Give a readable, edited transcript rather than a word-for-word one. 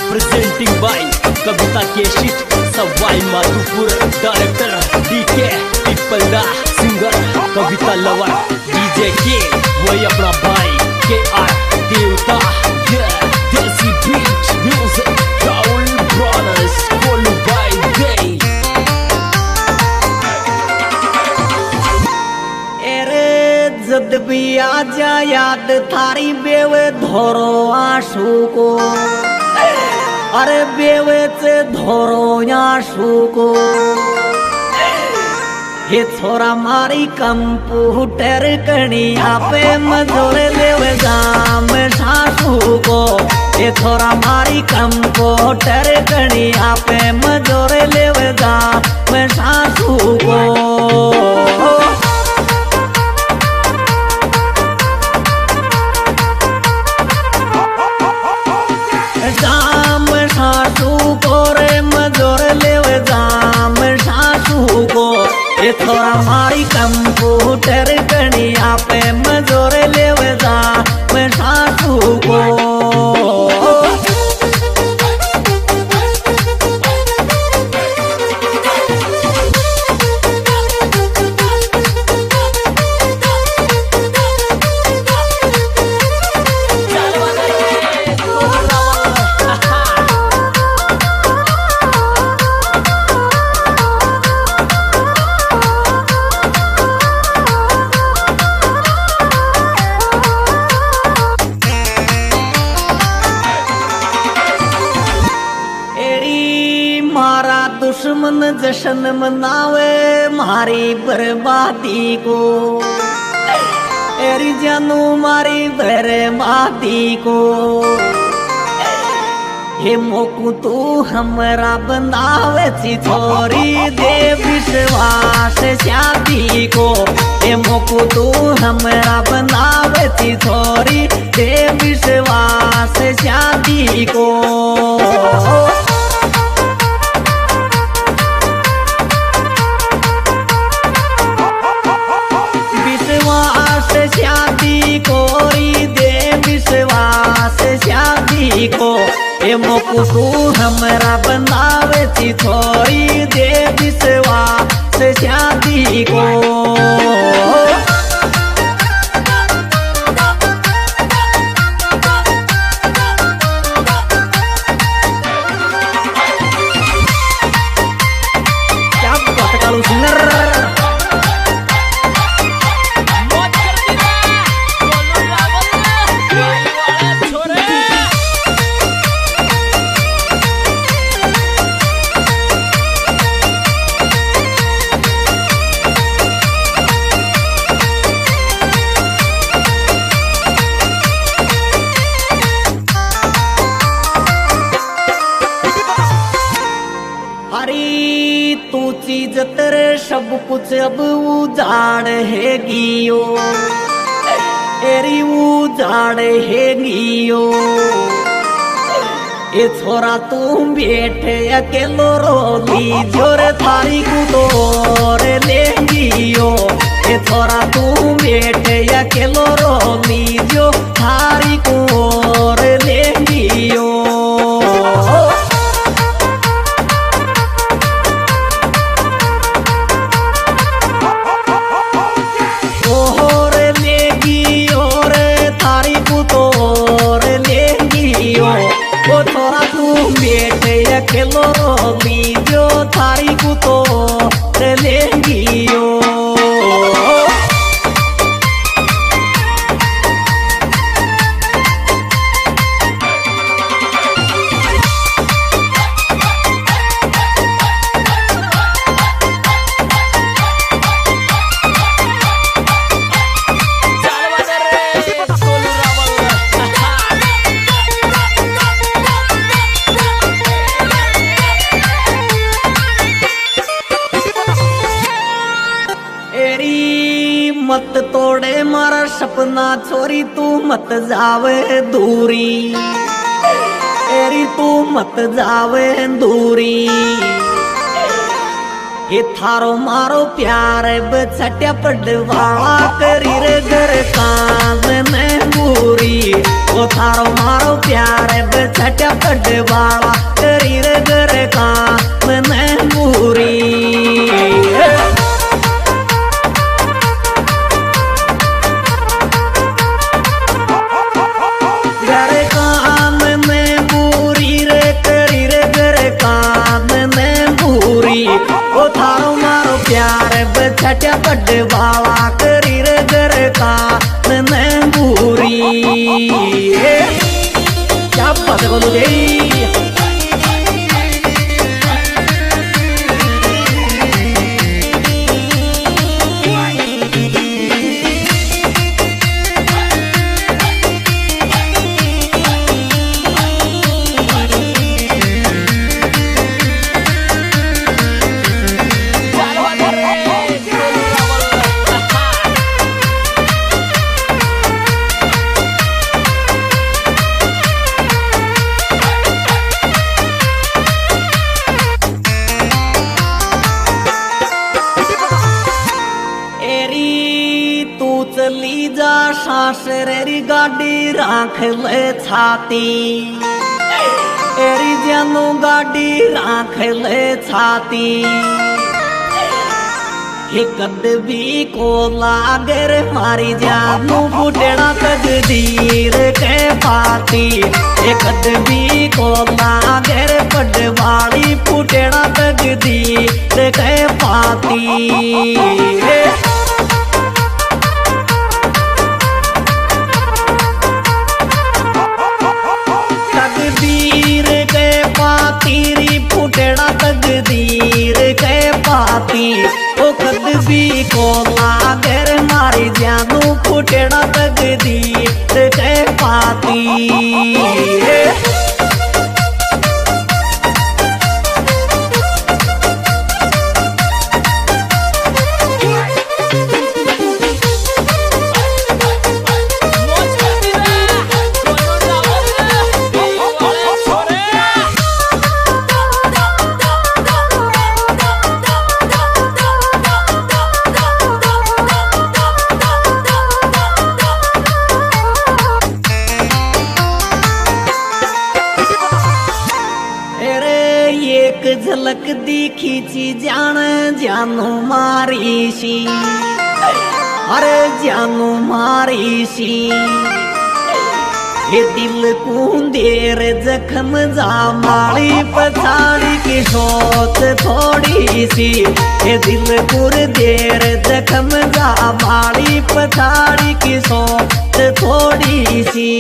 presenting by Kavita Keshit, Savai Madhupur, director DK Pipalda, singer Kavita Lover, DJ K, वही अपना भाई KR देवता, Desi Beat Music, Raul Brothers, Kolu by Day. जद भी आजा याद थारी बेव धोरो आंसू को, अरे बेवेच धोरो आंसू को। हे छोरा मारी कंप्यूटर कनिया पे मजोर लेवे जाम सासू को। हे छोरा मारी कंप्यूटर कनिया पे मजोर लेवे जाम सासू को। जाम सासू को रे मजोर लेवे जाम सासू को। ये थोड़ा मारी कंप्यूटर कनिया पे मजोर लेवे जाम सासू को। दुश्मन जश्न मनावे मारी बर्बादी को। एरी जानू मारी बर्बादी को। हे मोकू तू हमरा बनावे ची छोरी दे विश्वास शादी को। हे मोकू तू हमरा बनावे ची छोरी दे विश्वास शादी को। शादी कोरी दे विश्वास शादी को। ए मोकू तू हमरा बनावे ची छोरी दे विश्वास शादी को। क्या बात करूं सिंगर तू चीज तेरे सब कुछ अब उजाड़ है गियो। एरी उजाड़ है गियो। ए छोरा तू बैठे अकेलो रोली जोर थारी कुदोर लेंगियो। ए छोरा तू बैठे अकेलो रोली जो थारी कुदोर लेंगियो। ओ थोड़ा तू बेटे अकेलो रोली जो थारी को तो लेंगियो। मत तोड़े मारा सपना छोरी तू मत जावे दूरी। एरी तू मत जावे दूरी। ये थारो मारो प्यार बछट्या पड़वाला करी रे घर कान में पूरी। ओ थारो मारो प्यार बछटा पड़ वाला करी रे घर का मैंने पूरी ओ थारो मारो प्यार बछटा पड़ वाला करी रे घर का मैंने पूरी क्या बात बोलो दे चली जा सासरेरी गाड़ी राख ले छाती एरी जानू गाड़ी राख ले छाती कद भी को लागर मारी जानू बुढ़ा तकदीर के पाती कद भी को लागर पटवाड़ी पुटड़ा तकदीर के पाती तकदीर के पाती ओ कद भी को लागर मारी जानू फुटड़ा तकदीर के पाती झलक दिखी ची जान जानू मारी सी अरे जानू मारी सी ये दिल को देर जख्म जा माली पछाड़ी की सोच थोड़ी सी ये दिल को देर जख्म जा माली पछाड़ी की सोच थोड़ी सी